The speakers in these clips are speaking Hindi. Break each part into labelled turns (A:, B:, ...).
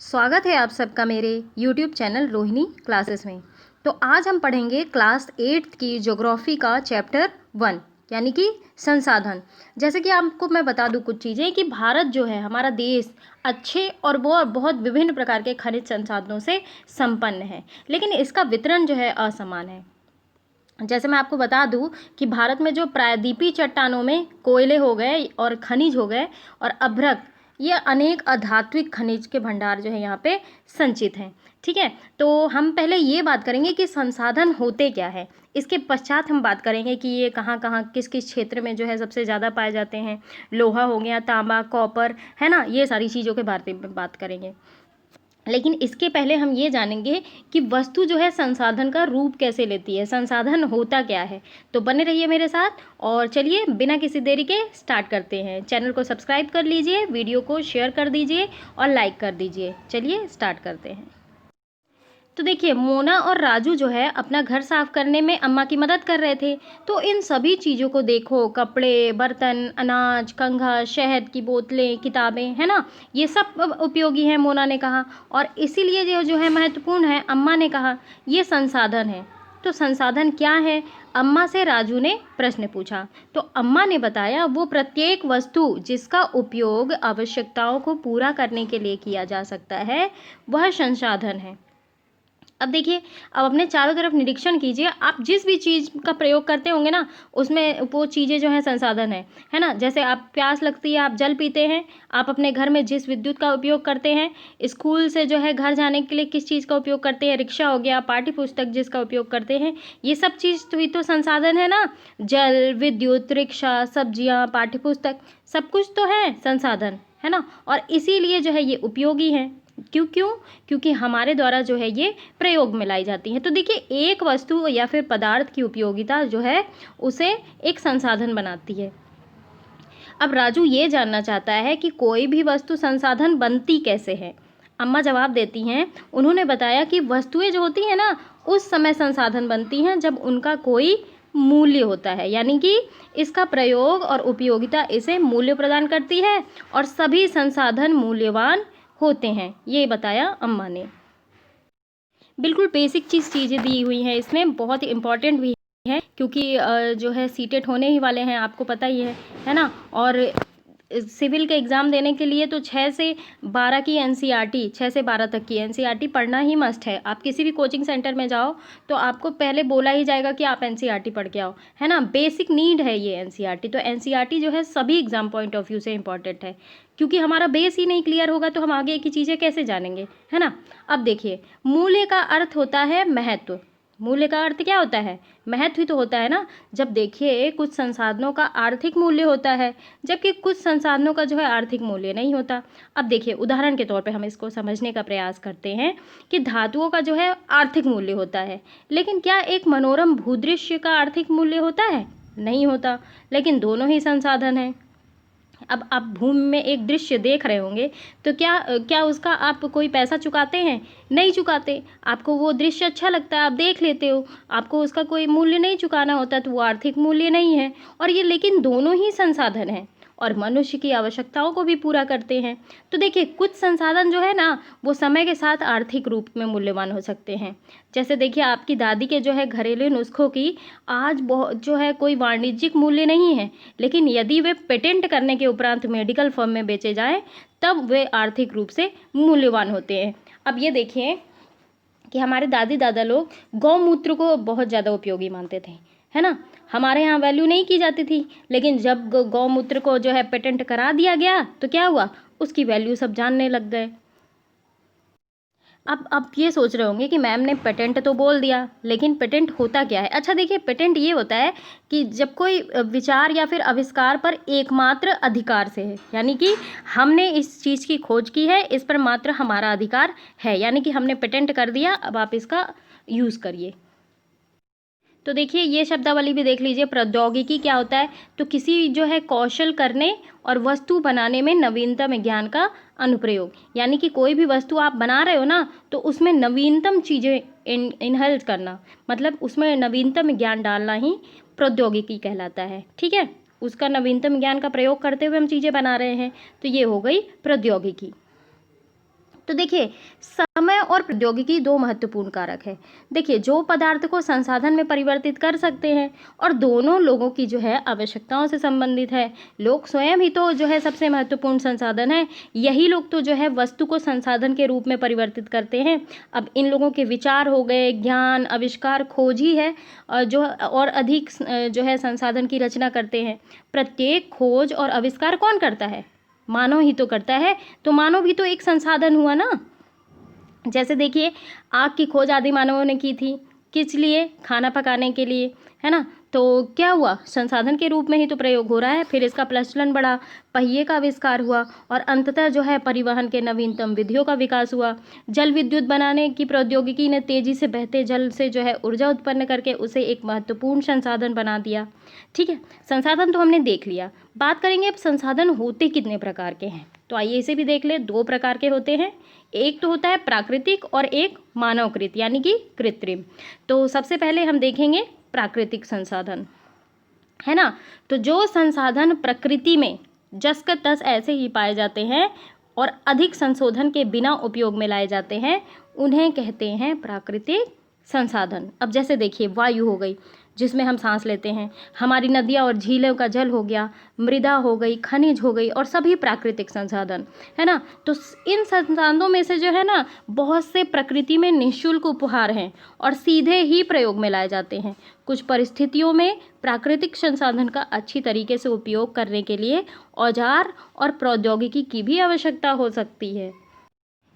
A: स्वागत है आप सबका मेरे YouTube चैनल रोहिणी क्लासेस में। तो आज हम पढ़ेंगे क्लास 8 की ज्योग्राफी का चैप्टर 1 यानी कि संसाधन। जैसे कि आपको मैं बता दूं कुछ चीज़ें कि भारत जो है हमारा देश अच्छे और वो बहुत विभिन्न प्रकार के खनिज संसाधनों से संपन्न है, लेकिन इसका वितरण जो है असमान है। जैसे मैं आपको बता दूं कि भारत में जो प्रायद्वीपीय चट्टानों में कोयले हो गए और खनिज हो गए और अभ्रक, ये अनेक अधात्विक खनिज के भंडार जो है यहाँ पे संचित हैं। ठीक है, तो हम पहले ये बात करेंगे कि संसाधन होते क्या है। इसके पश्चात हम बात करेंगे कि ये कहाँ कहाँ किस किस क्षेत्र में जो है सबसे ज़्यादा पाए जाते हैं। लोहा हो गया, तांबा, कॉपर, है ना, ये सारी चीज़ों के बारे में बात करेंगे। लेकिन इसके पहले हम ये जानेंगे कि वस्तु जो है संसाधन का रूप कैसे लेती है, संसाधन होता क्या है। तो बने रहिए मेरे साथ और चलिए बिना किसी देरी के स्टार्ट करते हैं। चैनल को सब्सक्राइब कर लीजिए, वीडियो को शेयर कर दीजिए और लाइक कर दीजिए। चलिए स्टार्ट करते हैं। तो देखिए, मोना और राजू जो है अपना घर साफ करने में अम्मा की मदद कर रहे थे। तो इन सभी चीज़ों को देखो, कपड़े, बर्तन, अनाज, कंघा, शहद की बोतलें, किताबें, है ना, ये सब उपयोगी हैं, मोना ने कहा। और इसीलिए जो है महत्वपूर्ण है, अम्मा ने कहा ये संसाधन है। तो संसाधन क्या है, अम्मा से राजू ने प्रश्न पूछा। तो अम्मा ने बताया वो प्रत्येक वस्तु जिसका उपयोग आवश्यकताओं को पूरा करने के लिए किया जा सकता है वह संसाधन है। अब देखिए, अब अपने चारों तरफ निरीक्षण कीजिए। आप जिस भी चीज़ का प्रयोग करते होंगे ना, उसमें वो चीज़ें जो हैं संसाधन है ना। जैसे आप प्यास लगती है, आप जल पीते हैं। आप अपने घर में जिस विद्युत का उपयोग करते हैं, स्कूल से जो है घर जाने के लिए किस चीज़ का उपयोग करते हैं, रिक्शा हो गया, पाठ्य पुस्तक जिसका उपयोग करते हैं, ये सब चीज़ तो ही तो संसाधन है ना। जल, विद्युत, रिक्शा, सब्जियाँ, पाठ्य पुस्तक, सब कुछ तो है संसाधन, है ना। और इसीलिए जो है ये उपयोगी हैं। क्यों क्यों क्योंकि हमारे द्वारा जो है ये प्रयोग में लाई जाती हैं। तो देखिए, एक वस्तु या फिर पदार्थ की उपयोगिता जो है उसे एक संसाधन बनाती है। अब राजू ये जानना चाहता है कि कोई भी वस्तु संसाधन बनती कैसे है। अम्मा जवाब देती हैं, उन्होंने बताया कि वस्तुएं जो होती हैं ना, उस समय संसाधन बनती हैं जब उनका कोई मूल्य होता है, यानी कि इसका प्रयोग और उपयोगिता इसे मूल्य प्रदान करती है और सभी संसाधन मूल्यवान होते हैं, ये बताया अम्मा ने। बिल्कुल बेसिक चीज़ें दी हुई हैं इसमें, बहुत ही इम्पॉर्टेंट भी है क्योंकि जो है सीटेट होने ही वाले हैं, आपको पता ही है ना। और सिविल के एग्ज़ाम देने के लिए तो 6 से 12 की एनसीईआरटी, 6 से 12 तक की एनसीईआरटी पढ़ना ही मस्ट है। आप किसी भी कोचिंग सेंटर में जाओ तो आपको पहले बोला ही जाएगा कि आप एनसीईआरटी पढ़ के आओ, है ना। बेसिक नीड है ये एनसीईआरटी। तो एनसीईआरटी जो है सभी एग्ज़ाम पॉइंट ऑफ व्यू से इम्पॉर्टेंट है, क्योंकि हमारा बेस ही नहीं क्लियर होगा तो हम आगे की चीज़ें कैसे जानेंगे, है ना। अब देखिए, मूल्य का अर्थ होता है महत्व। मूल्य का अर्थ क्या होता है, महत्व ही तो होता है ना। जब देखिए, कुछ संसाधनों का आर्थिक मूल्य होता है जबकि कुछ संसाधनों का जो है आर्थिक मूल्य नहीं होता। अब देखिए, उदाहरण के तौर पे हम इसको समझने का प्रयास करते हैं कि धातुओं का जो है आर्थिक मूल्य होता है, लेकिन क्या एक मनोरम भूदृश्य का आर्थिक मूल्य होता है, नहीं होता। लेकिन दोनों ही संसाधन हैं। अब आप भूमि में एक दृश्य देख रहे होंगे तो क्या क्या उसका आप कोई पैसा चुकाते हैं, नहीं चुकाते। आपको वो दृश्य अच्छा लगता है, आप देख लेते हो, आपको उसका कोई मूल्य नहीं चुकाना होता, तो वो आर्थिक मूल्य नहीं है। और ये लेकिन दोनों ही संसाधन हैं और मनुष्य की आवश्यकताओं को भी पूरा करते हैं। तो देखिए, कुछ संसाधन जो है ना, वो समय के साथ आर्थिक रूप में मूल्यवान हो सकते हैं। जैसे देखिए, आपकी दादी के जो है घरेलू नुस्खों की आज बहुत जो है कोई वाणिज्यिक मूल्य नहीं है, लेकिन यदि वे पेटेंट करने के उपरांत मेडिकल फर्म में बेचे जाएं तब वे आर्थिक रूप से मूल्यवान होते हैं। अब ये देखिए कि हमारे दादी दादा लोग गौमूत्र को बहुत ज़्यादा उपयोगी मानते थे, है ना। हमारे यहाँ वैल्यू नहीं की जाती थी, लेकिन जब गौमूत्र को जो है पेटेंट करा दिया गया तो क्या हुआ, उसकी वैल्यू सब जानने लग गए। अब आप ये सोच रहे होंगे कि मैम ने पेटेंट तो बोल दिया, लेकिन पेटेंट होता क्या है। अच्छा देखिए, पेटेंट ये होता है कि जब कोई विचार या फिर आविष्कार पर एकमात्र अधिकार से है, यानी कि हमने इस चीज़ की खोज की है, इस पर मात्र हमारा अधिकार है, यानी कि हमने पेटेंट कर दिया, अब आप इसका यूज़ करिए। तो देखिए, ये शब्दावली भी देख लीजिए। प्रौद्योगिकी क्या होता है, तो किसी जो है कौशल करने और वस्तु बनाने में नवीनतम ज्ञान का अनुप्रयोग, यानी कि कोई भी वस्तु आप बना रहे हो ना, तो उसमें नवीनतम चीज़ें इनहेल्ट करना, मतलब उसमें नवीनतम ज्ञान डालना ही प्रौद्योगिकी कहलाता है। ठीक है, उसका नवीनतम ज्ञान का प्रयोग करते हुए हम चीज़ें बना रहे हैं, तो ये हो गई प्रौद्योगिकी। तो देखिए, समय और प्रौद्योगिकी दो महत्वपूर्ण कारक है। देखिए, जो पदार्थ को संसाधन में परिवर्तित कर सकते हैं और दोनों लोगों की जो है आवश्यकताओं से संबंधित है। लोग स्वयं ही तो जो है सबसे महत्वपूर्ण संसाधन है। यही लोग तो जो है वस्तु को संसाधन के रूप में परिवर्तित करते हैं। अब इन लोगों के विचार हो गए, ज्ञान, आविष्कार, खोज ही है जो और अधिक जो है संसाधन की रचना करते हैं। प्रत्येक खोज और आविष्कार कौन करता है? मानव ही तो करता है। तो मानव भी तो एक संसाधन हुआ ना। जैसे देखिए, आग की खोज आदि मानवों ने की थी। किस लिए? खाना पकाने के लिए, है ना। तो क्या हुआ? संसाधन के रूप में ही तो प्रयोग हो रहा है। फिर इसका प्रचलन बढ़ा, पहिए का आविष्कार हुआ और अंततः जो है परिवहन के नवीनतम विधियों का विकास हुआ। जल विद्युत बनाने की प्रौद्योगिकी ने तेजी से बहते जल से जो है ऊर्जा उत्पन्न करके उसे एक महत्वपूर्ण संसाधन बना दिया। ठीक है, संसाधन तो हमने देख लिया। बात करेंगे अब संसाधन होते कितने प्रकार के हैं। तो आइए इसे भी देख ले। दो प्रकार के होते हैं। एक तो होता है प्राकृतिक और एक मानवकृत यानी कि कृत्रिम। तो सबसे पहले हम देखेंगे प्राकृतिक संसाधन, है ना। तो जो संसाधन प्रकृति में जस का तस ऐसे ही पाए जाते हैं और अधिक संशोधन के बिना उपयोग में लाए जाते हैं, उन्हें कहते हैं प्राकृतिक संसाधन। अब जैसे देखिए, वायु हो गई जिसमें हम सांस लेते हैं, हमारी नदियाँ और झीलों का जल हो गया, मृदा हो गई, खनिज हो गई और सभी प्राकृतिक संसाधन, है ना। तो इन संसाधनों में से जो है ना बहुत से प्रकृति में निःशुल्क उपहार हैं और सीधे ही प्रयोग में लाए जाते हैं। कुछ परिस्थितियों में प्राकृतिक संसाधन का अच्छी तरीके से उपयोग करने के लिए औजार और प्रौद्योगिकी की भी आवश्यकता हो सकती है।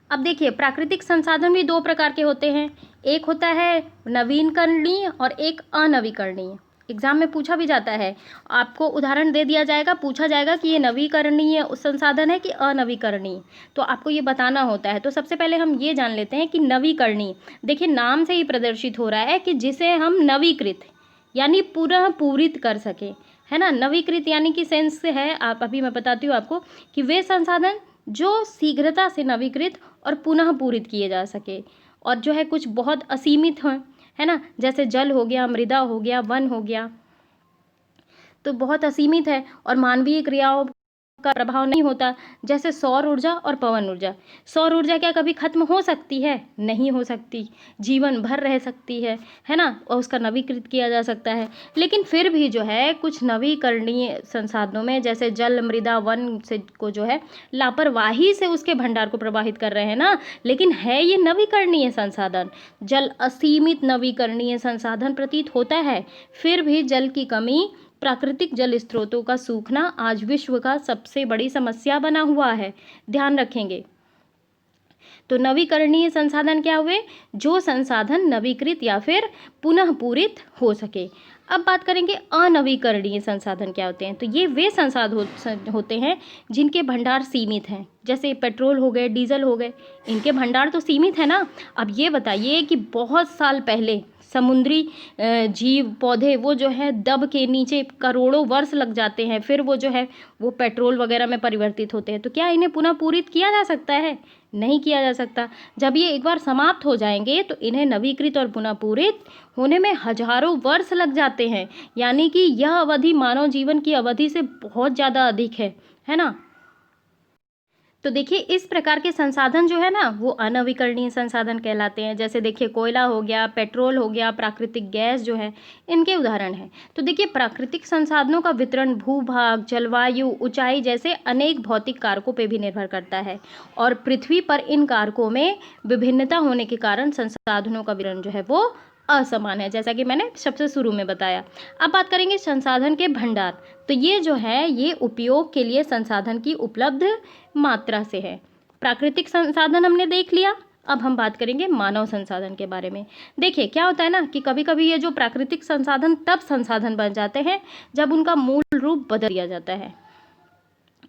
A: अब देखिए, प्राकृतिक संसाधन भी दो प्रकार के होते हैं। एक होता है नवीकरणीय और एक अनवीकरणीय। एग्जाम में पूछा भी जाता है, आपको उदाहरण दे दिया जाएगा, पूछा जाएगा कि ये नवीकरणीय संसाधन है कि अनवीकरणीय, तो आपको ये बताना होता है। तो सबसे पहले हम ये जान लेते हैं कि नवीकरणीय, देखिए नाम से ही प्रदर्शित हो रहा है कि जिसे हम नवीकृत यानी पुनः पूरित कर सके, है ना। नवीकृत यानी कि सेंस से है, आप अभी मैं बताती हूँ आपको कि वे संसाधन जो शीघ्रता से नवीकृत और पुनः पूरित किए जा सके और जो है कुछ बहुत असीमित हैं, है ना। जैसे जल हो गया, मृदा हो गया, वन हो गया, तो बहुत असीमित है और मानवीय क्रियाओं का प्रभाव नहीं होता। जैसे सौर ऊर्जा और पवन ऊर्जा। सौर ऊर्जा क्या कभी खत्म हो सकती है? नहीं हो सकती, जीवन भर रह सकती है ना, और उसका नवीकृत किया जा सकता है। लेकिन फिर भी जो है कुछ नवीकरणीय संसाधनों में जैसे जल, मृदा, वन से को जो है लापरवाही से उसके भंडार को प्रभावित कर रहे हैं ना, लेकिन है ये नवीकरणीय संसाधन। जल असीमित नवीकरणीय संसाधन प्रतीत होता है, फिर भी जल की कमी, प्राकृतिक जल स्रोतों का सूखना आज विश्व का सबसे बड़ी समस्या बना हुआ है। ध्यान रखेंगे। तो नवीकरणीय संसाधन क्या हुए? जो संसाधन नवीकृत या फिर पुनः पूरित हो सके। अब बात करेंगे अनवीकरणीय संसाधन क्या होते हैं। तो ये वे संसाधन होते हैं जिनके भंडार सीमित हैं। जैसे पेट्रोल हो गए, डीजल हो गए, इनके भंडार तो सीमित है ना। अब ये बताइए कि बहुत साल पहले समुद्री जीव, पौधे वो जो है दब के नीचे करोड़ों वर्ष लग जाते हैं, फिर वो जो है वो पेट्रोल वगैरह में परिवर्तित होते हैं। तो क्या इन्हें पुनः पूरित किया जा सकता है? नहीं किया जा सकता। जब ये एक बार समाप्त हो जाएंगे तो इन्हें नवीकृत और पुनः पूरित होने में हजारों वर्ष लग जाते हैं। यानी कि यह अवधि मानव जीवन की अवधि से बहुत ज़्यादा अधिक है ना। तो देखिए, इस प्रकार के संसाधन जो है ना वो अनवीकरणीय संसाधन कहलाते हैं। जैसे देखिए, कोयला हो गया, पेट्रोल हो गया, प्राकृतिक गैस जो है, इनके उदाहरण हैं। तो देखिए, प्राकृतिक संसाधनों का वितरण भूभाग, जलवायु, ऊंचाई जैसे अनेक भौतिक कारकों पर भी निर्भर करता है और पृथ्वी पर इन कारकों में विभिन्नता होने के कारण संसाधनों का वितरण जो है वो असमान है, जैसा कि मैंने सबसे शुरू में बताया। अब बात करेंगे संसाधन के भंडार। तो ये जो है ये उपयोग के लिए संसाधन की उपलब्ध मात्रा से है। प्राकृतिक संसाधन हमने देख लिया। अब हम बात करेंगे मानव संसाधन के बारे में। देखिए, क्या होता है ना कि कभी कभी ये जो प्राकृतिक संसाधन तब संसाधन बन जाते हैं जब उनका मूल रूप बदल दिया जाता है।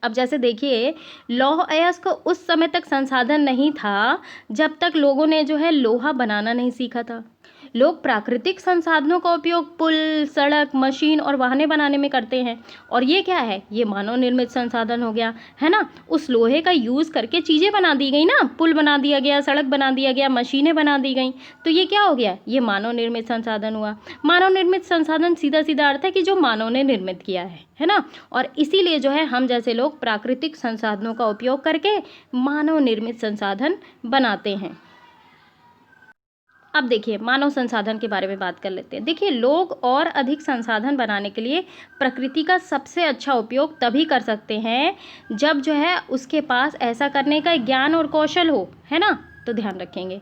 A: अब जैसे देखिए, लौह अयस्क उस समय तक संसाधन नहीं था जब तक लोगों ने जो है लोहा बनाना नहीं सीखा था। लोग प्राकृतिक संसाधनों का उपयोग पुल, सड़क, मशीन और वाहनें बनाने में करते हैं। और ये क्या है, ये मानव निर्मित संसाधन हो गया, है ना। उस लोहे का यूज़ करके चीज़ें बना दी गई ना, पुल बना दिया गया, सड़क बना दिया गया, मशीनें बना दी गई, तो ये क्या हो गया, ये मानव निर्मित संसाधन हुआ। मानव निर्मित संसाधन सीधा सीधा अर्थ है कि जो मानव ने निर्मित किया है ना। और इसीलिए जो है हम जैसे लोग प्राकृतिक संसाधनों का उपयोग करके मानव निर्मित संसाधन बनाते हैं। अब देखिए मानव संसाधन के बारे में बात कर लेते हैं। देखिए लोग और अधिक संसाधन बनाने के लिए प्रकृति का सबसे अच्छा उपयोग तभी कर सकते हैं जब जो है उसके पास ऐसा करने का ज्ञान और कौशल हो, है ना। तो ध्यान रखेंगे।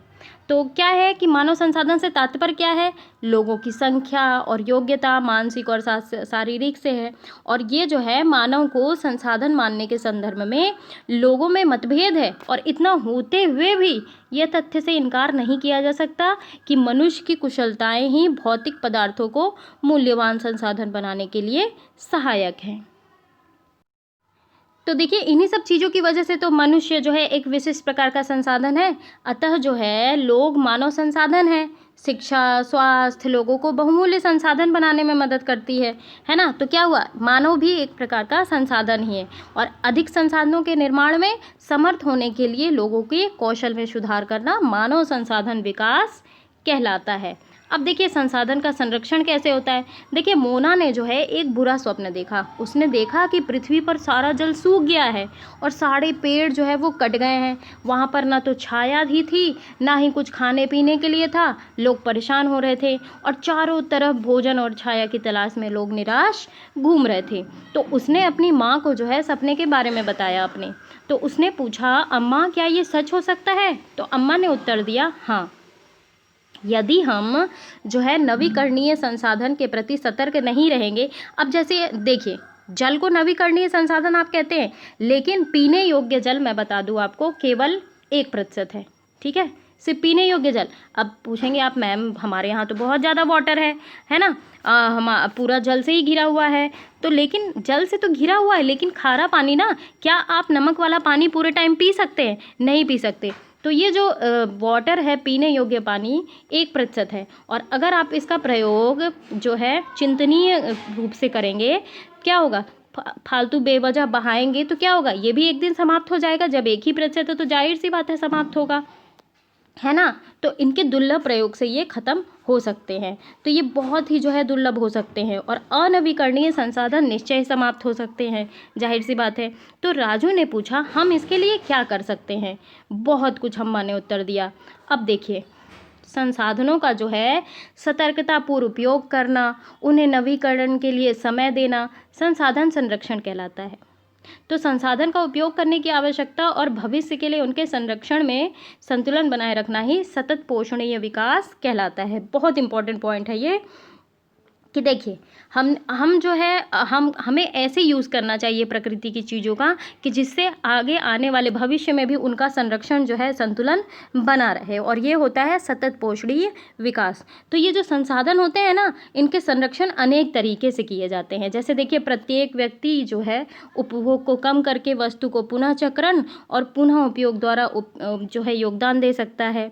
A: तो क्या है कि मानव संसाधन से तात्पर्य क्या है, लोगों की संख्या और योग्यता मानसिक और शारीरिक से है। और ये जो है मानव को संसाधन मानने के संदर्भ में लोगों में मतभेद है, और इतना होते हुए भी यह तथ्य से इनकार नहीं किया जा सकता कि मनुष्य की कुशलताएं ही भौतिक पदार्थों को मूल्यवान संसाधन बनाने के लिए सहायक हैं। तो देखिए इन्हीं सब चीज़ों की वजह से तो मनुष्य जो है एक विशिष्ट प्रकार का संसाधन है। अतः जो है लोग मानव संसाधन है। शिक्षा, स्वास्थ्य लोगों को बहुमूल्य संसाधन बनाने में मदद करती है ना। तो क्या हुआ, मानव भी एक प्रकार का संसाधन ही है। और अधिक संसाधनों के निर्माण में समर्थ होने के लिए लोगों के कौशल में सुधार करना मानव संसाधन विकास कहलाता है। अब देखिए संसाधन का संरक्षण कैसे होता है। देखिए मोना ने जो है एक बुरा स्वप्न देखा। उसने देखा कि पृथ्वी पर सारा जल सूख गया है और सारे पेड़ जो है वो कट गए हैं। वहाँ पर ना तो छाया ही थी, ना ही कुछ खाने पीने के लिए था। लोग परेशान हो रहे थे और चारों तरफ भोजन और छाया की तलाश में लोग निराश घूम रहे थे। तो उसने अपनी माँ को जो है सपने के बारे में बताया अपने। तो उसने पूछा, अम्मा क्या ये सच हो सकता है। तो अम्मा ने उत्तर दिया, हाँ, यदि हम जो है नवीकरणीय संसाधन के प्रति सतर्क नहीं रहेंगे। अब जैसे देखिए जल को नवीकरणीय संसाधन आप कहते हैं, लेकिन पीने योग्य जल मैं बता दूं आपको केवल 1% है, ठीक है, सिर्फ पीने योग्य जल। अब पूछेंगे आप, मैम हमारे यहाँ तो बहुत ज़्यादा वाटर है ना, हम पूरा जल से ही घिरा हुआ है। तो लेकिन जल से तो घिरा हुआ है, लेकिन खारा पानी ना, क्या आप नमक वाला पानी पूरे टाइम पी सकते हैं? नहीं पी सकते। तो ये जो वाटर है, पीने योग्य पानी 1% है। और अगर आप इसका प्रयोग जो है चिंतनीय रूप से करेंगे, क्या होगा, फालतू बेवजह बहाएंगे तो क्या होगा, ये भी एक दिन समाप्त हो जाएगा। जब 1% है तो जाहिर सी बात है समाप्त होगा, है ना। तो इनके दुर्लभ प्रयोग से ये ख़त्म हो सकते हैं। तो ये बहुत ही जो है दुर्लभ हो सकते हैं और अनवीकरणीय संसाधन निश्चय समाप्त हो सकते हैं, जाहिर सी बात है। तो राजू ने पूछा, हम इसके लिए क्या कर सकते हैं। बहुत कुछ अम्मा ने उत्तर दिया। अब देखिए संसाधनों का जो है सतर्कतापूर्व उपयोग करना, उन्हें नवीकरण के लिए समय देना संसाधन संरक्षण कहलाता है। तो संसाधन का उपयोग करने की आवश्यकता और भविष्य के लिए उनके संरक्षण में संतुलन बनाए रखना ही सतत पोषणीय विकास कहलाता है। बहुत इंपॉर्टेंट पॉइंट है ये कि देखिए हम जो है हमें ऐसे यूज़ करना चाहिए प्रकृति की चीज़ों का कि जिससे आगे आने वाले भविष्य में भी उनका संरक्षण जो है संतुलन बना रहे, और ये होता है सतत पोषणीय विकास। तो ये जो संसाधन होते हैं ना, इनके संरक्षण अनेक तरीके से किए जाते हैं। जैसे देखिए प्रत्येक व्यक्ति जो है उपभोग को कम करके वस्तु को पुनः चक्रण और पुनः उपयोग द्वारा जो है योगदान दे सकता है।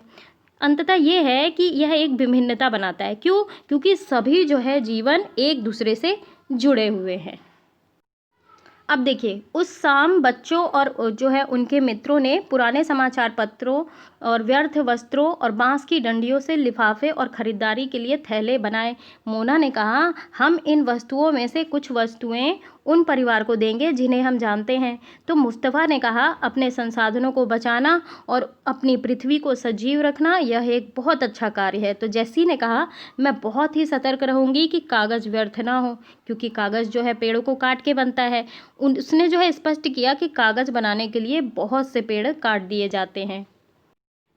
A: अंततः ये है कि यह एक विभिन्नता बनाता है। क्यों? क्योंकि सभी जो है जीवन एक दूसरे से जुड़े हुए हैं। अब देखिए उस शाम बच्चों और जो है उनके मित्रों ने पुराने समाचार पत्रों और व्यर्थ वस्त्रों और बांस की डंडियों से लिफाफे और ख़रीदारी के लिए थैले बनाए। मोना ने कहा, हम इन वस्तुओं में से कुछ वस्तुएं उन परिवार को देंगे जिन्हें हम जानते हैं। तो मुस्तफ़ा ने कहा, अपने संसाधनों को बचाना और अपनी पृथ्वी को सजीव रखना यह एक बहुत अच्छा कार्य है। तो जैसी ने कहा, मैं बहुत ही सतर्क रहूँगी कि कागज़ व्यर्थ ना हो, क्योंकि कागज़ जो है पेड़ों को काट के बनता है। उसने जो है स्पष्ट किया कि कागज़ बनाने के लिए बहुत से पेड़ काट दिए जाते हैं।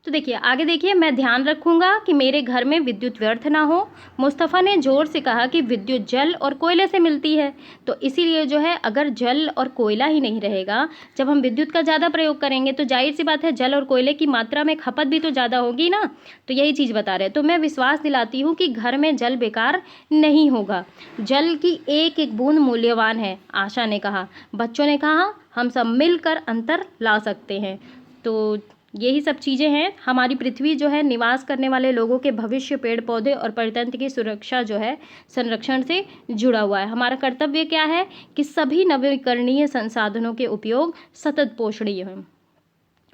A: तो देखिए आगे देखिए, मैं ध्यान रखूंगा कि मेरे घर में विद्युत व्यर्थ ना हो। मुस्तफ़ा ने ज़ोर से कहा कि विद्युत जल और कोयले से मिलती है, तो इसीलिए जो है अगर जल और कोयला ही नहीं रहेगा, जब हम विद्युत का ज़्यादा प्रयोग करेंगे तो जाहिर सी बात है जल और कोयले की मात्रा में खपत भी तो ज़्यादा होगी ना। तो यही चीज़ बता रहे हैं। तो मैं विश्वास दिलाती हूँ कि घर में जल बेकार नहीं होगा। जल की एक एक बूंद मूल्यवान है, आशा ने कहा। बच्चों ने कहा, हम सब मिलकर अंतर ला सकते हैं। तो यही सब चीज़ें हैं। हमारी पृथ्वी जो है निवास करने वाले लोगों के भविष्य, पेड़ पौधे और परितंत्र की सुरक्षा जो है संरक्षण से जुड़ा हुआ है। हमारा कर्तव्य क्या है कि सभी नवीकरणीय संसाधनों के उपयोग सतत पोषणीय हों।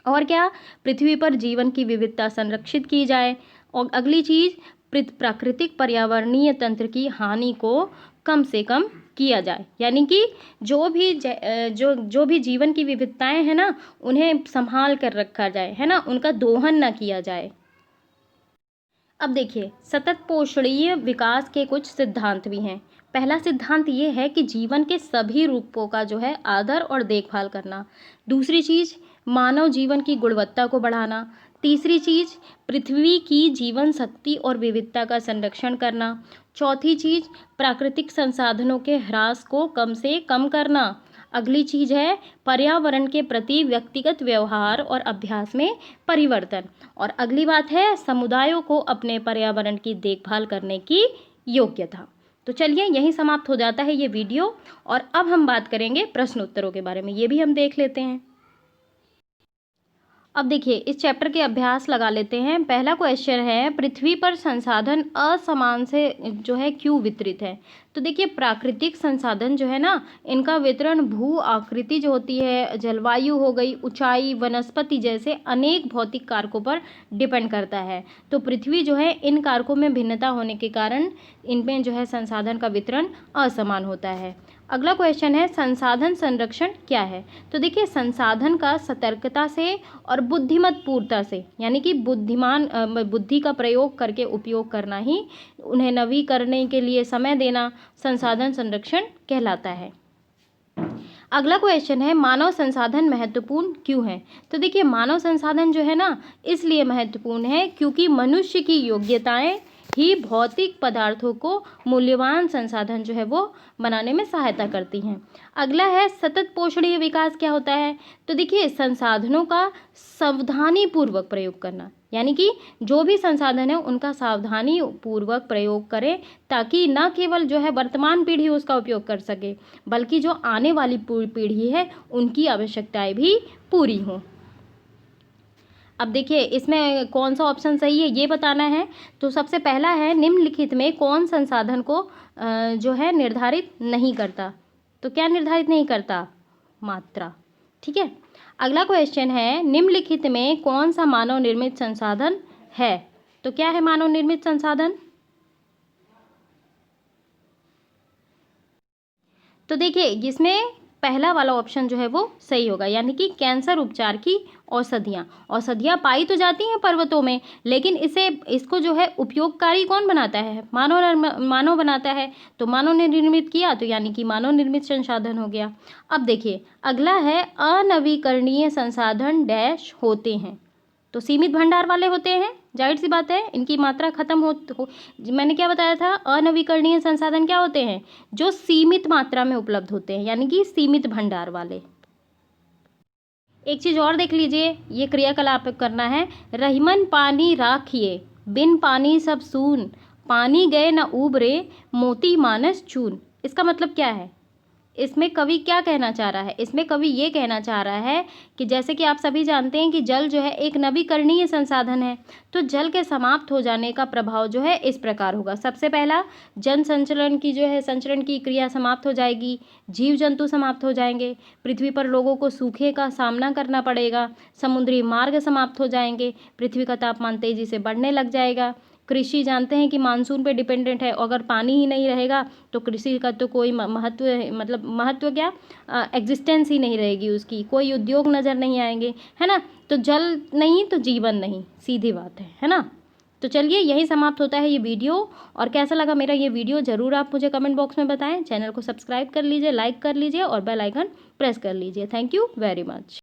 A: और क्या, पृथ्वी पर जीवन की विविधता संरक्षित की जाए। और अगली चीज़, प्राकृतिक पर्यावरणीय तंत्र की हानि को कम से कम किया जाए, यानी कि जो भी जीवन की विविधताएं हैं ना, उन्हें संभाल कर रखा जाए, है ना, उनका दोहन ना किया जाए। अब देखिए, सतत पोषणीय विकास के कुछ सिद्धांत भी हैं। पहला सिद्धांत ये है कि जीवन के सभी रूपों का जो है आदर और देखभाल करना। दूसरी चीज़, मानव जीवन की गुणवत्ता को बढ़ाना। तीसरी चीज़, पृथ्वी की जीवन शक्ति और विविधता का संरक्षण करना। चौथी चीज़, प्राकृतिक संसाधनों के ह्रास को कम से कम करना। अगली चीज़ है पर्यावरण के प्रति व्यक्तिगत व्यवहार और अभ्यास में परिवर्तन। और अगली बात है समुदायों को अपने पर्यावरण की देखभाल करने की योग्यता। तो चलिए, यहीं समाप्त हो जाता है ये वीडियो, और अब हम बात करेंगे प्रश्न उत्तरों के बारे में, ये भी हम देख लेते हैं। अब देखिए, इस चैप्टर के अभ्यास लगा लेते हैं। पहला क्वेश्चन है, पृथ्वी पर संसाधन असमान से जो है क्यों वितरित है। तो देखिए, प्राकृतिक संसाधन जो है ना, इनका वितरण भू आकृति जो होती है, जलवायु हो गई, ऊंचाई, वनस्पति जैसे अनेक भौतिक कारकों पर डिपेंड करता है। तो पृथ्वी जो है इन कारकों में भिन्नता होने के कारण इनमें जो है संसाधन का वितरण असमान होता है। अगला क्वेश्चन है, संसाधन संरक्षण क्या है। तो देखिए, संसाधन का सतर्कता से और बुद्धिमत्पूर्णता से, यानी कि बुद्धि का प्रयोग करके उपयोग करना ही, उन्हें नवीकरण के लिए समय देना संसाधन संरक्षण कहलाता है। अगला क्वेश्चन है, मानव संसाधन महत्वपूर्ण क्यों है। तो देखिए, मानव संसाधन जो है ना, इसलिए महत्वपूर्ण है क्योंकि मनुष्य की योग्यताएं ही भौतिक पदार्थों को मूल्यवान संसाधन जो है वो बनाने में सहायता करती हैं। अगला है, सतत पोषणीय विकास क्या होता है। तो देखिए, संसाधनों का सावधानी पूर्वक प्रयोग करना, यानी कि जो भी संसाधन है उनका सावधानी पूर्वक प्रयोग करें, ताकि न केवल जो है वर्तमान पीढ़ी उसका उपयोग कर सके, बल्कि जो आने वाली पीढ़ी है उनकी आवश्यकताएं भी पूरी हों। अब देखिए, इसमें कौन सा ऑप्शन सही है ये बताना है। तो सबसे पहला है, निम्नलिखित में कौन संसाधन को जो है निर्धारित नहीं करता। तो क्या निर्धारित नहीं करता? मात्रा। ठीक है। अगला क्वेश्चन है, निम्नलिखित में कौन सा मानव निर्मित संसाधन है। तो क्या है मानव निर्मित संसाधन? तो देखिए, इसमें पहला वाला ऑप्शन जो है वो सही होगा, यानी कि कैंसर उपचार की औषधियाँ पाई तो जाती हैं पर्वतों में, लेकिन इसको जो है उपयोगकारी कौन बनाता है? मानव बनाता है। तो मानव ने निर्मित किया, तो यानी कि मानव निर्मित संसाधन हो गया। अब देखिए, अगला है, अनवीकरणीय संसाधन डैश होते हैं। तो सीमित भंडार वाले होते हैं, जाहिर सी बात है, इनकी मात्रा खत्म हो। मैंने क्या बताया था, अनवीकरणीय संसाधन क्या होते हैं? जो सीमित मात्रा में उपलब्ध होते हैं, यानी कि सीमित भंडार वाले। एक चीज़ और देख लीजिए, ये क्रियाकलाप करना है। रहीमन पानी राखिए, बिन पानी सब सून, पानी गए न उबरे, मोती मानस चून। इसका मतलब क्या है? इसमें कवि क्या कहना चाह रहा है? इसमें कवि ये कहना चाह रहा है कि जैसे कि आप सभी जानते हैं कि जल जो है एक नवीकरणीय संसाधन है, तो जल के समाप्त हो जाने का प्रभाव जो है इस प्रकार होगा। सबसे पहला, जन संचरण की जो है संचरण की क्रिया समाप्त हो जाएगी, जीव जंतु समाप्त हो जाएंगे, पृथ्वी पर लोगों को सूखे का सामना करना पड़ेगा, समुद्री मार्ग समाप्त हो जाएंगे, पृथ्वी का तापमान तेजी से बढ़ने लग जाएगा। कृषि जानते हैं कि मानसून पे डिपेंडेंट है, अगर पानी ही नहीं रहेगा तो कृषि का तो कोई महत्व क्या, एग्जिस्टेंस ही नहीं रहेगी उसकी, कोई उद्योग नज़र नहीं आएंगे, है ना। तो जल नहीं तो जीवन नहीं, सीधी बात है ना। तो चलिए, यही समाप्त होता है ये वीडियो। और कैसा लगा मेरा ये वीडियो ज़रूर आप मुझे कमेंट बॉक्स में बताएं। चैनल को सब्सक्राइब कर लीजिए, लाइक कर लीजिए और बेल आइकन प्रेस कर लीजिए। Thank you very much.